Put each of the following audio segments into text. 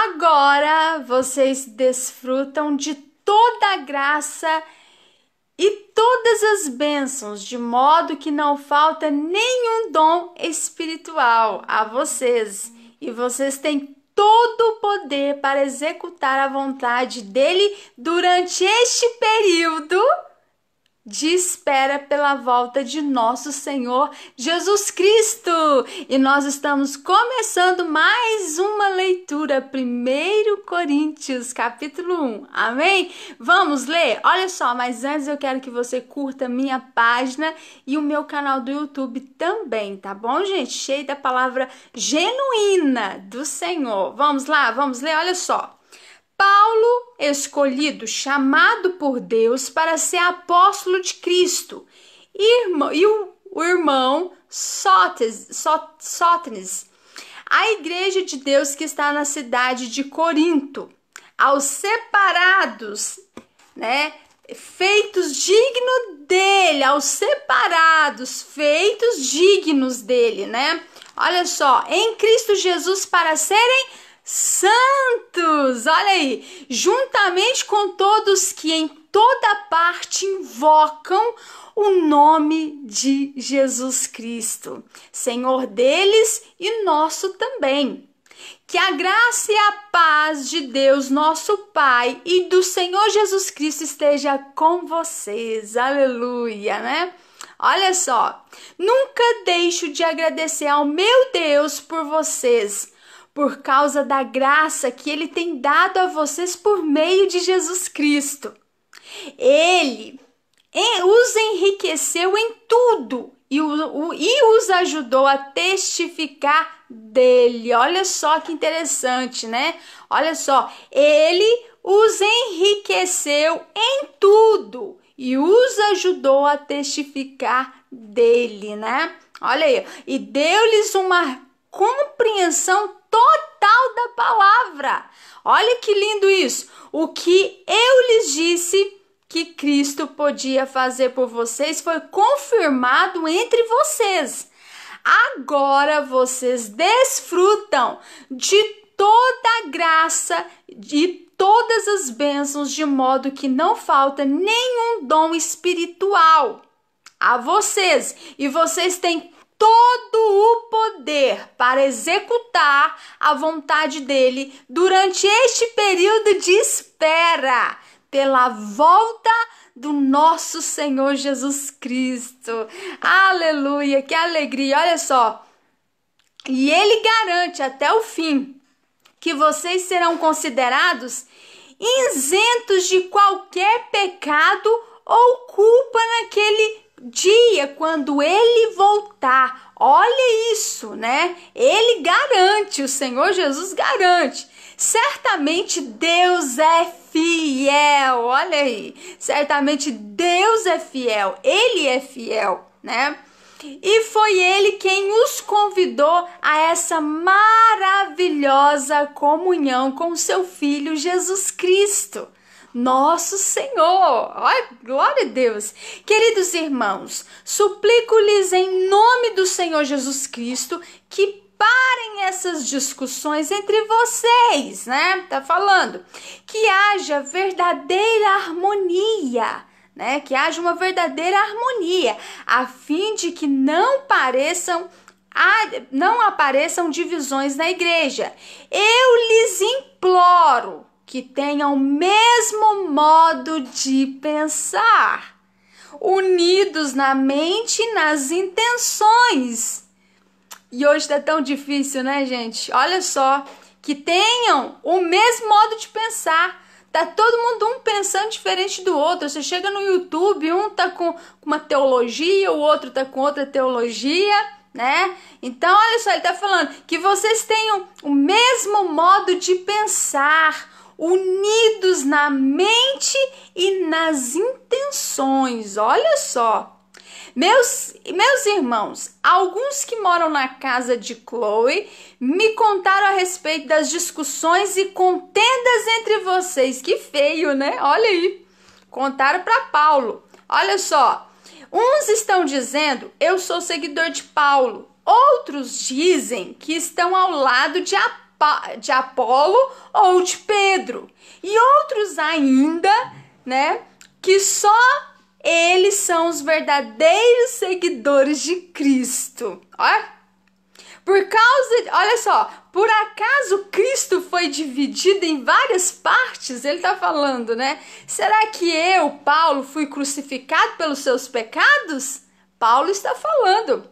Agora vocês desfrutam de toda a graça e todas as bênçãos, de modo que não falta nenhum dom espiritual a vocês. E vocês têm todo o poder para executar a vontade dele durante este período de espera pela volta de nosso Senhor Jesus Cristo. E nós estamos começando mais uma leitura, 1 Coríntios, capítulo 1. Amém? Vamos ler? Olha só, mas antes eu quero que você curta minha página e o meu canal do YouTube também, tá bom, gente? Cheio da palavra genuína do Senhor. Vamos lá, vamos ler? Olha só. Paulo, escolhido, chamado por Deus para ser apóstolo de Cristo, e o irmão Sóstenes, a igreja de Deus que está na cidade de Corinto, aos separados, feitos dignos dele, aos separados, feitos dignos dele, Olha só, em Cristo Jesus para serem santos, olha aí, juntamente com todos que em toda parte invocam o nome de Jesus Cristo, Senhor deles e nosso também. Que a graça e a paz de Deus, nosso Pai, e do Senhor Jesus Cristo esteja com vocês, aleluia, Olha só, nunca deixo de agradecer ao meu Deus por vocês, por causa da graça que Ele tem dado a vocês por meio de Jesus Cristo. Ele os enriqueceu em tudo e os ajudou a testificar dele. Olha só que interessante, Olha só, Ele os enriqueceu em tudo e os ajudou a testificar dele, Olha aí, e deu-lhes uma compreensão total da palavra. Olha que lindo isso. O que eu lhes disse que Cristo podia fazer por vocês foi confirmado entre vocês. Agora vocês desfrutam de toda a graça e todas as bênçãos, de modo que não falta nenhum dom espiritual a vocês. E vocês têm todo o poder para executar a vontade dele durante este período de espera pela volta do nosso Senhor Jesus Cristo. Aleluia, que alegria, olha só. E ele garante até o fim que vocês serão considerados isentos de qualquer pecado ou culpa naquele dia, quando ele voltar. Olha isso, Ele garante, o Senhor Jesus garante. Certamente Deus é fiel, olha aí. Certamente Deus é fiel, Ele é fiel, E foi Ele quem os convidou a essa maravilhosa comunhão com seu Filho Jesus Cristo, nosso Senhor. Ai, glória a Deus. Queridos irmãos, suplico-lhes em nome do Senhor Jesus Cristo que parem essas discussões entre vocês, Tá falando que haja verdadeira harmonia, Que haja uma verdadeira harmonia, a fim de que não apareçam divisões na igreja. Eu lhes imploro que tenham o mesmo modo de pensar, unidos na mente e nas intenções. E hoje tá tão difícil, gente? Olha só, que tenham o mesmo modo de pensar. Tá todo mundo um pensando diferente do outro. Você chega no YouTube, um tá com uma teologia, o outro tá com outra teologia, Então, olha só, ele tá falando que vocês tenham o mesmo modo de pensar, unidos na mente e nas intenções. Olha só. Meus irmãos, alguns que moram na casa de Chloe me contaram a respeito das discussões e contendas entre vocês. Que feio, Olha aí. Contaram para Paulo. Olha só. Uns estão dizendo, eu sou seguidor de Paulo. Outros dizem que estão ao lado de Apolo. de Apolo ou de Pedro. E outros ainda, né, que só eles são os verdadeiros seguidores de Cristo. Olha só, por acaso Cristo foi dividido em várias partes? Ele está falando, né? Será que eu, Paulo, fui crucificado pelos seus pecados? Paulo está falando.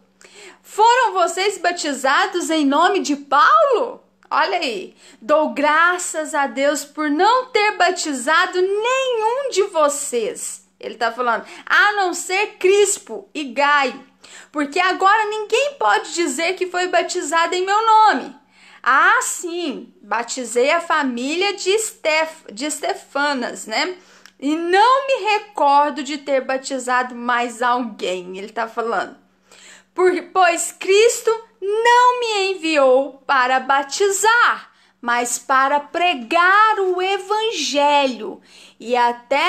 Foram vocês batizados em nome de Paulo? Olha aí, dou graças a Deus por não ter batizado nenhum de vocês. Ele está falando, a não ser Crispo e Gaio, porque agora ninguém pode dizer que foi batizado em meu nome. Ah, sim, batizei a família de Estefanas, né? E não me recordo de ter batizado mais alguém, ele está falando. Pois Cristo não me enviou para batizar, mas para pregar o evangelho. E até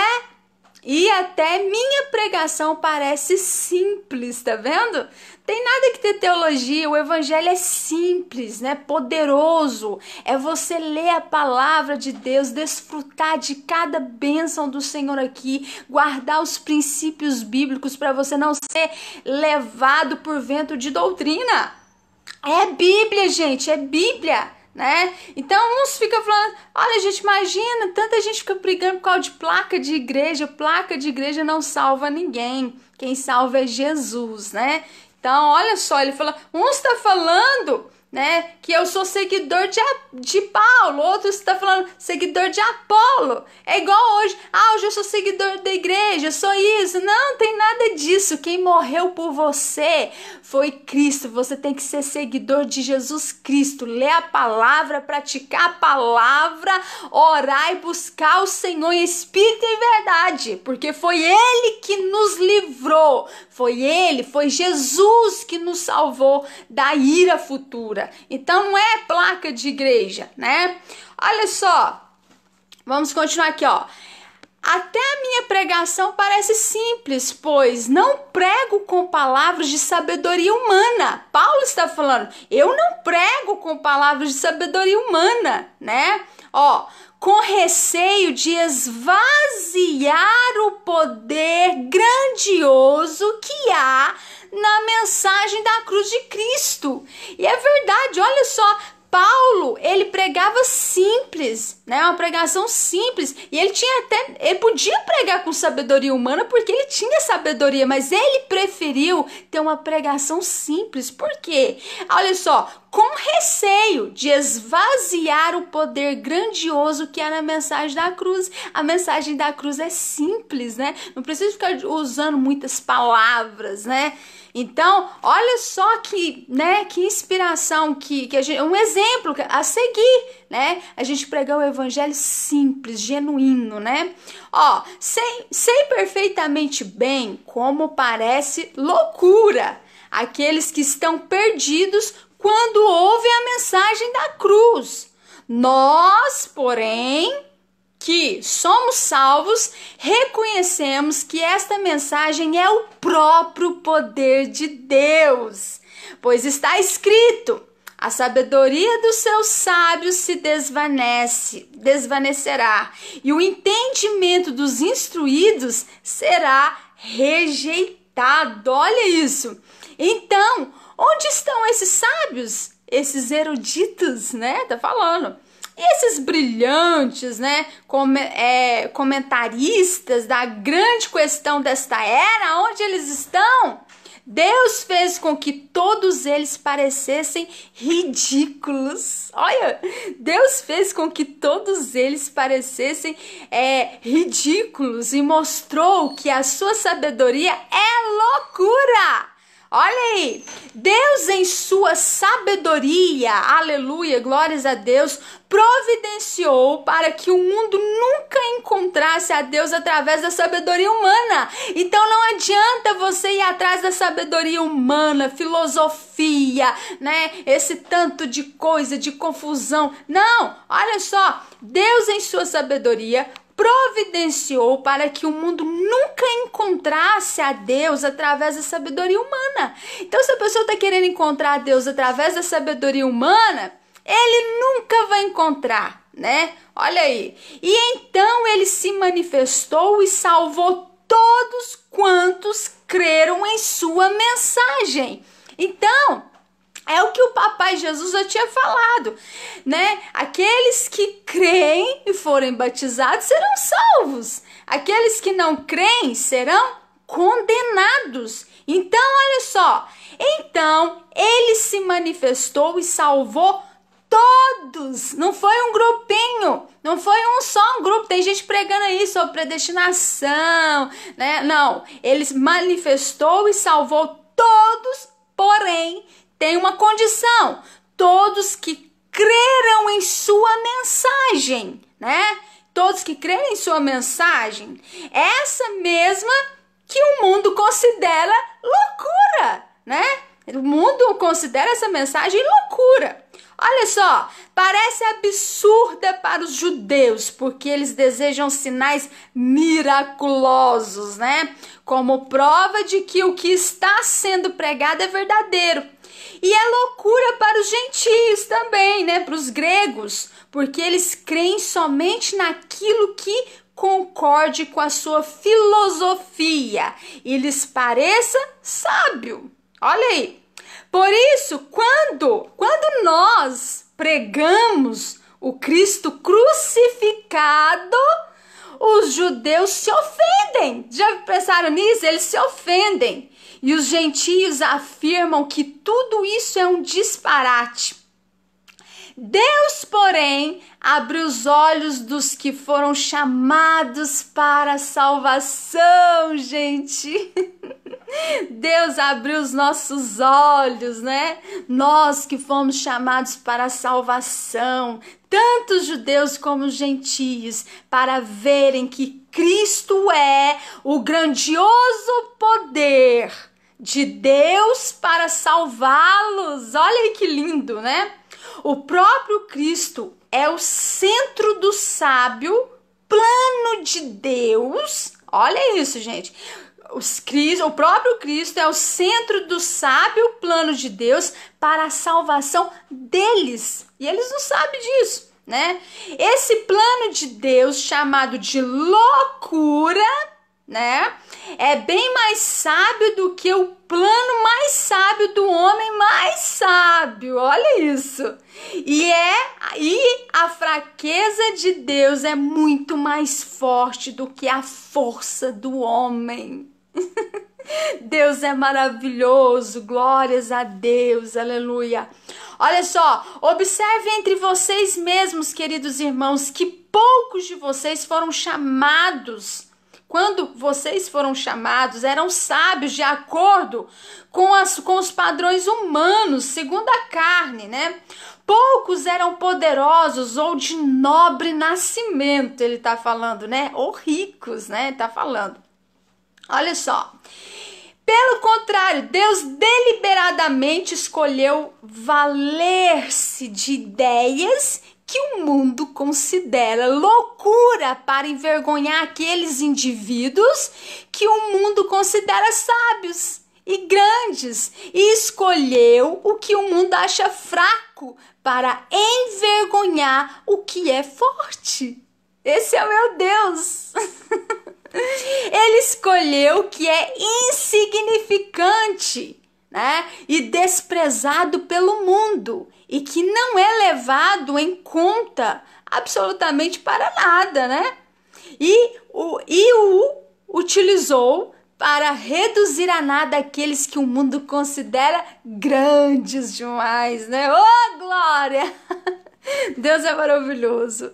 minha pregação parece simples, tá vendo? Tem nada que ter teologia, o evangelho é simples, né? Poderoso. É você ler a palavra de Deus, desfrutar de cada bênção do Senhor aqui, guardar os princípios bíblicos para você não ser levado por vento de doutrina. É Bíblia, gente, é Bíblia, né? Então uns ficam falando, olha gente, imagina, tanta gente fica brigando por causa de placa de igreja não salva ninguém, quem salva é Jesus, né? Então olha só, ele fala, uns está falando, né, que eu sou seguidor de Paulo, outros está falando seguidor de Apolo, é igual hoje, hoje eu sou seguidor da igreja, sou isso, não tem nada disso, quem morreu por você foi Cristo, você tem que ser seguidor de Jesus Cristo, ler a palavra, praticar a palavra, orar e buscar o Senhor em espírito e verdade, porque foi Ele que nos livrou, foi Jesus que nos salvou da ira futura. Então não é placa de igreja, né? Olha só, vamos continuar aqui, ó. Até a minha pregação parece simples, pois não prego com palavras de sabedoria humana. Paulo está falando, eu não prego com palavras de sabedoria humana, né? Ó, com receio de esvaziar o poder grandioso que há na mensagem da cruz de Cristo. E é verdade, olha só, Paulo, ele pregava simples, né? Uma pregação simples. E ele podia pregar com sabedoria humana porque ele tinha sabedoria, mas ele preferiu ter uma pregação simples. Por quê? Olha só, com receio de esvaziar o poder grandioso que há na mensagem da cruz. A mensagem da cruz é simples, né? Não precisa ficar usando muitas palavras, né? Então, olha só que inspiração, um exemplo a seguir, né? A gente pregar o evangelho simples, genuíno, né? Ó, sei perfeitamente bem como parece loucura aqueles que estão perdidos quando ouvem a mensagem da cruz. Nós, porém, que somos salvos, reconhecemos que esta mensagem é o próprio poder de Deus, pois está escrito, a sabedoria dos seus sábios se desvanecerá, e o entendimento dos instruídos será rejeitado. Olha isso! Então, onde estão esses sábios? Esses eruditos, né? Tá falando. E esses brilhantes, né, comentaristas da grande questão desta era, onde eles estão? Deus fez com que todos eles parecessem ridículos. Olha, Deus fez com que todos eles parecessem ridículos e mostrou que a sua sabedoria é loucura. Olha aí, Deus em sua sabedoria, aleluia, glórias a Deus, providenciou para que o mundo nunca encontrasse a Deus através da sabedoria humana. Então não adianta você ir atrás da sabedoria humana, filosofia, né? Esse tanto de coisa, de confusão. Não, olha só, Deus em sua sabedoria providenciou para que o mundo nunca encontrasse a Deus através da sabedoria humana. Então, se a pessoa está querendo encontrar a Deus através da sabedoria humana, ele nunca vai encontrar, né? Olha aí. E então ele se manifestou e salvou todos quantos creram em sua mensagem. Então, é o que o papai Jesus já tinha falado, né? Aqueles que creem e forem batizados serão salvos. Aqueles que não creem serão condenados. Então, olha só. Então, ele se manifestou e salvou todos. Não foi um grupinho, não foi um grupo. Tem gente pregando aí sobre predestinação, né? Não, ele se manifestou e salvou todos, porém, tem uma condição: todos que creram em sua mensagem, né? Todos que creram em sua mensagem, essa mesma que o mundo considera loucura, né? O mundo considera essa mensagem loucura. Olha só, parece absurda para os judeus, porque eles desejam sinais miraculosos, né? Como prova de que o que está sendo pregado é verdadeiro. E é loucura para os gentios também, né? Para os gregos, porque eles creem somente naquilo que concorde com a sua filosofia e lhes pareça sábio. Olha aí. Por isso, quando nós pregamos o Cristo crucificado, os judeus se ofendem. Já pensaram nisso? Eles se ofendem. E os gentios afirmam que tudo isso é um disparate. Deus, porém, abre os olhos dos que foram chamados para a salvação, gente. Deus abriu os nossos olhos, né? Nós que fomos chamados para a salvação, tanto os judeus como os gentios, para verem que Cristo é o grandioso poder de Deus para salvá-los. Olha aí que lindo, né? O próprio Cristo é o centro do sábio plano de Deus. Olha isso, gente. O próprio Cristo é o centro do sábio plano de Deus para a salvação deles. E eles não sabem disso, né? Esse plano de Deus, chamado de loucura, né? É bem mais sábio do que o plano mais sábio do homem mais sábio. Olha isso. E a fraqueza de Deus é muito mais forte do que a força do homem. Deus é maravilhoso, glórias a Deus, aleluia. Olha só, observe entre vocês mesmos, queridos irmãos, que poucos de vocês foram chamados. Quando vocês foram chamados, eram sábios de acordo com os padrões humanos, segundo a carne, né? Poucos eram poderosos ou de nobre nascimento, ele tá falando, né? Ou ricos, né? Tá falando. Olha só. Pelo contrário, Deus deliberadamente escolheu valer-se de ideias que o mundo considera loucura para envergonhar aqueles indivíduos que o mundo considera sábios e grandes, e escolheu o que o mundo acha fraco para envergonhar o que é forte. Esse é o meu Deus. Ele escolheu o que é insignificante, né? E desprezado pelo mundo, e que não é levado em conta absolutamente para nada, né? E o utilizou para reduzir a nada aqueles que o mundo considera grandes demais, né? Oh, glória! Deus é maravilhoso.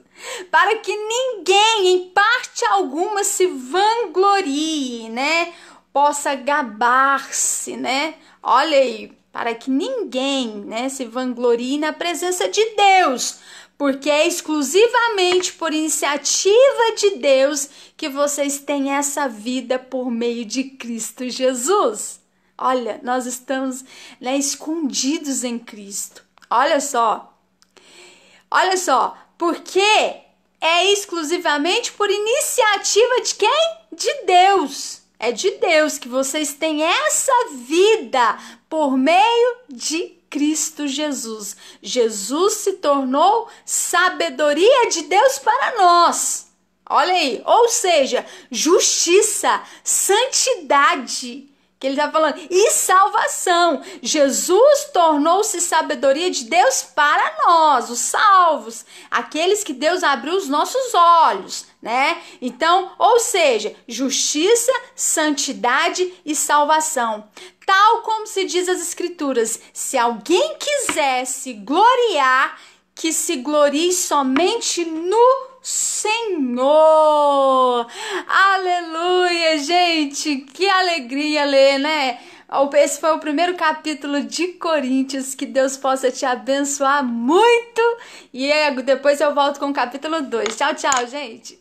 Para que ninguém, em parte alguma, se vanglorie, né? Possa gabar-se, né? Olha aí, para que ninguém, né, se vanglorie na presença de Deus, porque é exclusivamente por iniciativa de Deus que vocês têm essa vida por meio de Cristo Jesus. Olha, nós estamos, né, escondidos em Cristo. Olha só, porque é exclusivamente por iniciativa de quem? De Deus. É de Deus que vocês têm essa vida por meio de Cristo Jesus. Jesus se tornou sabedoria de Deus para nós. Olha aí, ou seja, justiça, santidade, que ele está falando, e salvação. Jesus tornou-se sabedoria de Deus para nós, os salvos, aqueles que Deus abriu os nossos olhos, né? Então, ou seja, justiça, santidade e salvação. Tal como se diz as Escrituras, se alguém quiser se gloriar, que se glorie somente no Senhor. Aleluia, gente, que alegria ler, né? Esse foi o primeiro capítulo de Coríntios. Que Deus possa te abençoar muito. E depois eu volto com o capítulo 2. Tchau, tchau, gente.